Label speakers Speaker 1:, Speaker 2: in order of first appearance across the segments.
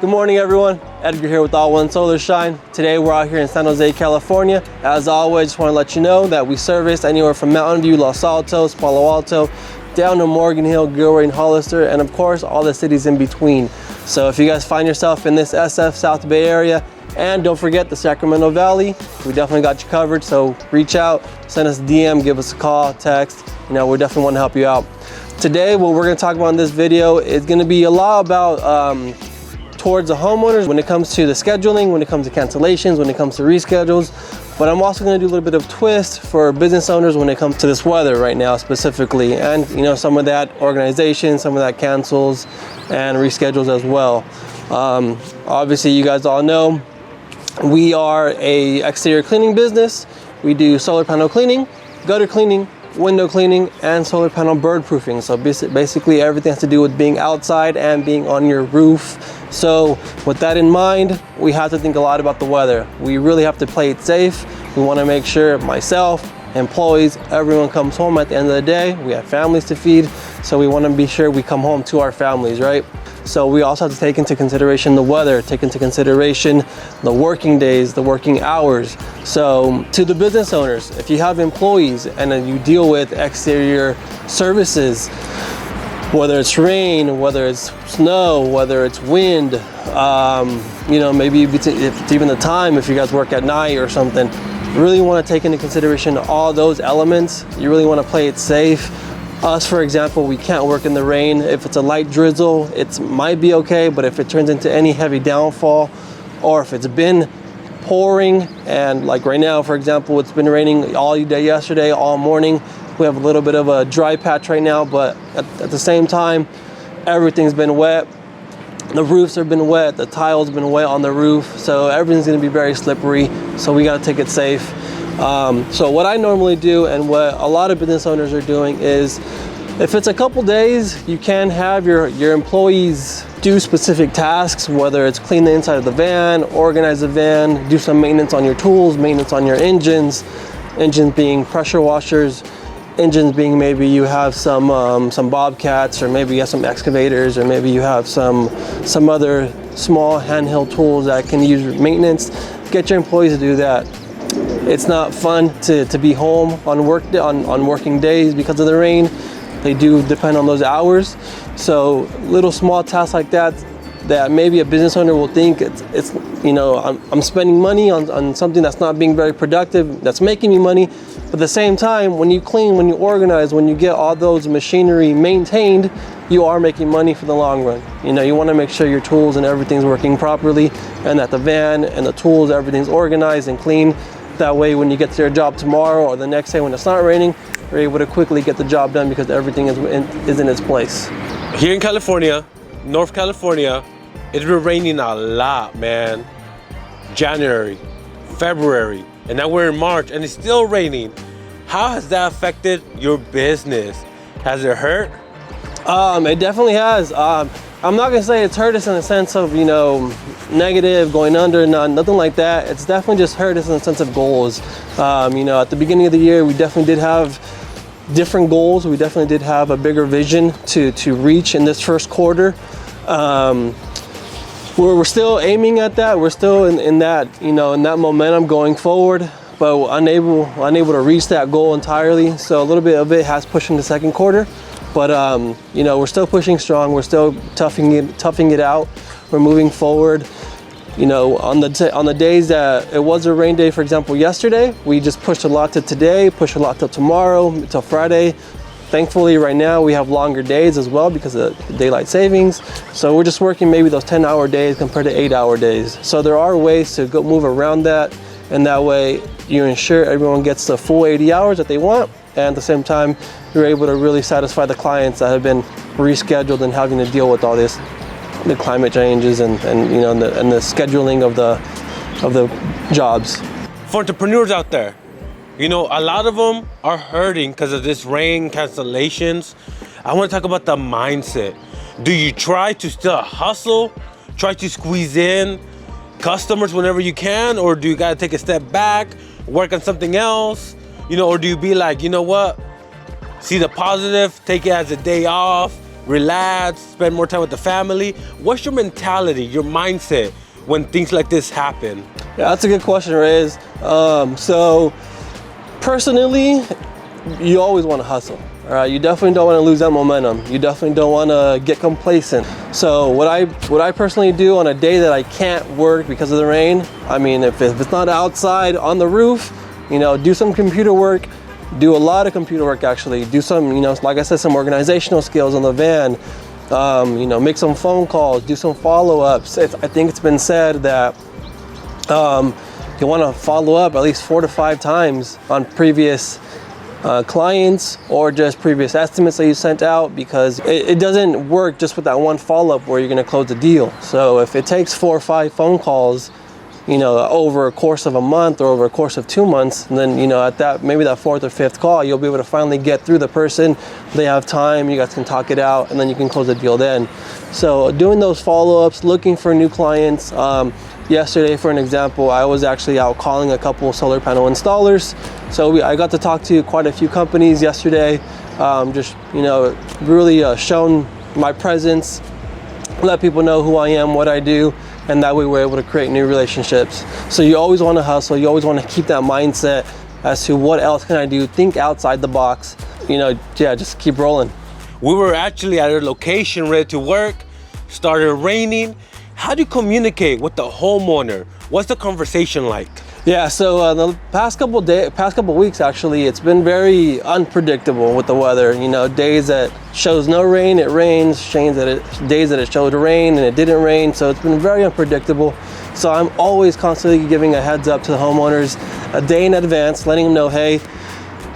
Speaker 1: Good morning, everyone. Edgar here with All One Solar Shine. Today we're out here in San Jose, California. As always, just want to let you know that we service anywhere from Mountain View, Los Altos, Palo Alto, down to Morgan Hill, Gilroy, and Hollister, and of course, all the cities in between. So if you guys find yourself in this SF South Bay area, and don't forget the Sacramento Valley, we definitely got you covered. So reach out, send us a DM, give us a call, text. You know, we definitely want to help you out. Today, what we're going to talk about in this video is going to be a lot about towards the homeowners when it comes to the scheduling, when it comes to cancellations, when it comes to reschedules. But I'm also going to do a little bit of twist for business owners when it comes to this weather right now specifically, and you know, some of that organization, some of that cancels and reschedules as well. Obviously, you guys all know we are a exterior cleaning business. We do solar panel cleaning, gutter cleaning, window cleaning, and solar panel bird proofing. So basically everything has to do with being outside and being on your roof. So with that in mind, we have to think a lot about the weather. We really have to play it safe. We want to make sure myself, employees, everyone comes home at the end of the day. We have families to feed, so we want to be sure we come home to our families, right? So we also have to take into consideration the weather, take into consideration the working days, the working hours. So to the business owners, if you have employees and then you deal with exterior services, whether it's rain, whether it's snow, whether it's wind, you know, maybe if it's even the time, if you guys work at night or something, you really want to take into consideration all those elements. You really want to play it safe. Us, for example, we can't work in the rain. If it's a light drizzle, it might be okay, but if it turns into any heavy downfall, or if it's been pouring, and like right now, for example, it's been raining all day yesterday, all morning. We have a little bit of a dry patch right now, but at the same time, everything's been wet. The roofs have been wet, the tiles have been wet on the roof, so everything's gonna be very slippery, so we gotta take it safe. So what I normally do, and what a lot of business owners are doing, is if it's a couple days, you can have your employees do specific tasks, whether it's clean the inside of the van, organize the van, do some maintenance on your tools, maintenance on your engines being pressure washers, engines being maybe you have some Bobcats, or maybe you have some excavators, or maybe you have some other small handheld tools that can use maintenance. Get your employees to do that. It's not fun to be home on working days because of the rain. They do depend on those hours. So little small tasks like that maybe a business owner will think it's you know, I'm spending money on something that's not being very productive, that's making me money. But at the same time, when you clean, when you organize, when you get all those machinery maintained, you are making money for the long run. You know, you want to make sure your tools and everything's working properly, and that the van and the tools, everything's organized and clean. That way, when you get to your job tomorrow or the next day when it's not raining, you're able to quickly get the job done because everything is in its place.
Speaker 2: Here in California, North California, it's been raining a lot, man. January, February, and now we're in March and it's still raining. How has that affected your business? Has it hurt?
Speaker 1: It definitely has. I'm not gonna say it's hurt us in the sense of, you know, negative, going under, nothing like that. It's definitely just hurt us in the sense of goals. You know, at the beginning of the year, we definitely did have different goals. We definitely did have a bigger vision to reach in this first quarter. We're still aiming at that. We're still in that, you know, in that momentum going forward, but unable to reach that goal entirely. So a little bit of it has pushed in the second quarter. But you know, we're still pushing strong. We're still toughing it out. We're moving forward. You know, on the days that it was a rain day, for example, yesterday, we just pushed a lot to today, push a lot till tomorrow, till Friday. Thankfully, right now we have longer days as well because of daylight savings. So we're just working maybe those 10-hour days compared to 8-hour days. So there are ways to move around that, and that way you ensure everyone gets the full 80 hours that they want. And at the same time, you're able to really satisfy the clients that have been rescheduled and having to deal with all this, the climate changes and you know, and the scheduling of the jobs.
Speaker 2: For entrepreneurs out there, you know, a lot of them are hurting because of this rain, cancellations. I want to talk about the mindset. Do you try to still hustle, try to squeeze in customers whenever you can, or do you got to take a step back, work on something else? You know, or do you be like, you know what, see the positive, take it as a day off, relax, spend more time with the family? What's your mentality, your mindset when things like this happen?
Speaker 1: Yeah, that's a good question, Reyes. So personally, you always want to hustle. All right, you definitely don't want to lose that momentum. You definitely don't want to get complacent. So what I personally do on a day that I can't work because of the rain, I mean, if it's not outside on the roof, you know, do some computer work. Do a lot of computer work, actually. Do some, you know, like I said, some organizational skills on the van. You know, make some phone calls, do some follow-ups. I think it's been said that you want to follow up at least 4 to 5 times on previous clients or just previous estimates that you sent out, because it doesn't work just with that one follow-up where you're going to close the deal. So if it takes 4 or 5 phone calls, you know, over a course of a month or over a course of 2 months, then, you know, at that, maybe that 4th or 5th call, you'll be able to finally get through the person. They have time, you guys can talk it out, and then you can close the deal then. So doing those follow-ups, looking for new clients. Yesterday, for an example, I was actually out calling a couple solar panel installers. So I got to talk to quite a few companies yesterday. Just, you know, really shown my presence, let people know who I am, what I do, and that way we're able to create new relationships. So you always want to hustle. You always want to keep that mindset as to what else can I do. Think outside the box. You know, yeah, just keep rolling.
Speaker 2: We were actually at a location ready to work, started raining. How do you communicate with the homeowner? What's the conversation like?
Speaker 1: Yeah, so the past couple weeks, actually, it's been very unpredictable with the weather. You know, days that shows no rain, it rains. Days that it showed rain and it didn't rain. So it's been very unpredictable. So I'm always constantly giving a heads up to the homeowners a day in advance, letting them know, hey,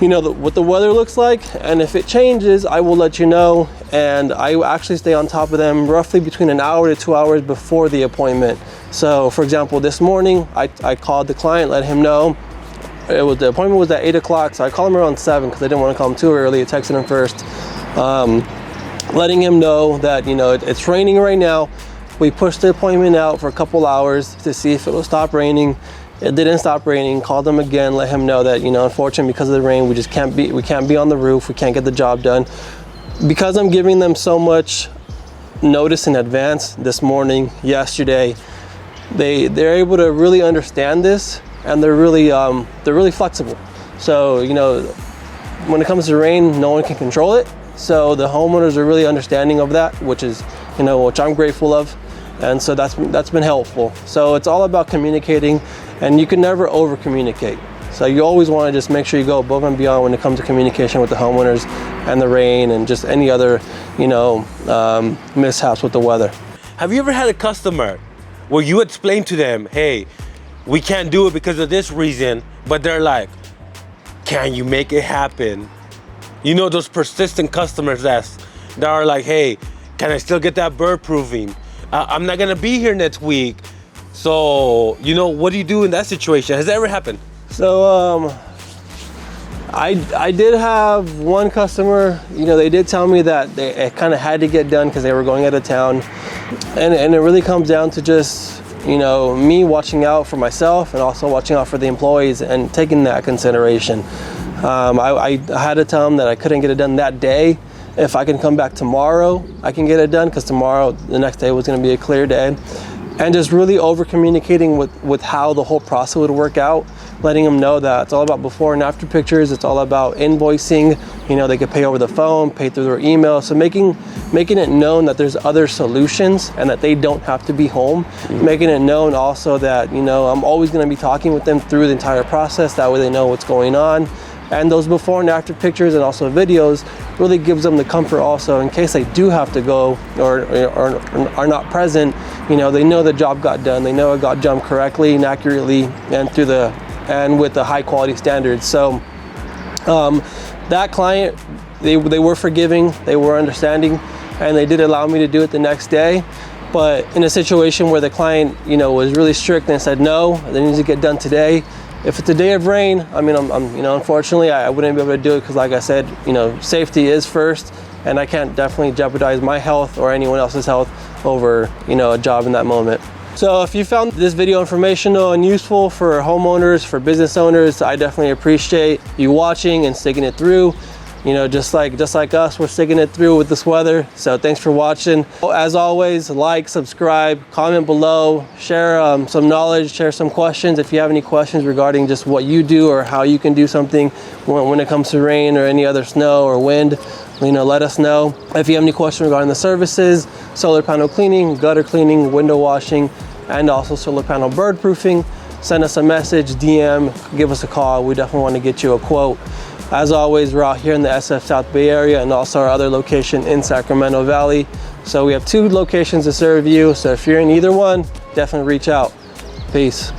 Speaker 1: you know, what the weather looks like, and if it changes, I will let you know. And I actually stay on top of them roughly between an hour to 2 hours before the appointment. So for example, this morning, I called the client, let him know. The appointment was at 8 o'clock, so I called him around 7 because I didn't want to call him too early. I texted him first, letting him know that, you know, it's raining right now. We pushed the appointment out for a couple hours to see if it will stop raining. It didn't stop raining. Called him again, let him know that, you know, unfortunately because of the rain, we can't be on the roof. We can't get the job done. Because I'm giving them so much notice in advance this morning, yesterday, they're able to really understand this, and they're really flexible. So, you know, when it comes to rain, no one can control it. So the homeowners are really understanding of that, which I'm grateful of. And so that's been helpful. So it's all about communicating, and you can never over communicate. So you always want to just make sure you go above and beyond when it comes to communication with the homeowners and the rain and just any other, you know, mishaps with the weather.
Speaker 2: Have you ever had a customer where you explain to them, hey, we can't do it because of this reason, but they're like, can you make it happen? You know, those persistent customers that are like, hey, can I still get that bird proofing? I'm not gonna be here next week. So, you know, what do you do in that situation? Has that ever happened?
Speaker 1: So, I did have one customer, you know, they did tell me that it kind of had to get done because they were going out of town. And it really comes down to just, you know, me watching out for myself and also watching out for the employees and taking that consideration. I had to tell them that I couldn't get it done that day. If I can come back tomorrow, I can get it done, because tomorrow, the next day, was going to be a clear day. And just really over communicating with how the whole process would work out, letting them know that it's all about before and after pictures. It's all about invoicing. You know, they could pay over the phone, pay through their email. So making it known that there's other solutions and that they don't have to be home. Mm-hmm. Making it known also that, you know, I'm always going to be talking with them through the entire process. That way they know what's going on. And those before and after pictures and also videos really gives them the comfort also in case they do have to go or are not present. You know, they know the job got done. They know it got done correctly and accurately and with the high quality standards. So that client, they were forgiving, they were understanding, and they did allow me to do it the next day. But in a situation where the client, you know, was really strict and said no, they need to get done today. If it's a day of rain, I mean, I'm you know, unfortunately, I wouldn't be able to do it because, like I said, you know, safety is first, and I can't definitely jeopardize my health or anyone else's health over, you know, a job in that moment. So if you found this video informational and useful for homeowners, for business owners, I definitely appreciate you watching and sticking it through. You know, just like us, we're sticking it through with this weather. So thanks for watching. As always, like, subscribe, comment below, share some knowledge, share some questions. If you have any questions regarding just what you do or how you can do something when it comes to rain or any other snow or wind, you know, let us know. If you have any questions regarding the services, solar panel cleaning, gutter cleaning, window washing, and also solar panel bird proofing, send us a message, DM, give us a call. We definitely want to get you a quote. As always, we're out here in the SF South Bay area and also our other location in Sacramento Valley. So we have 2 locations to serve you. So if you're in either one, definitely reach out. Peace.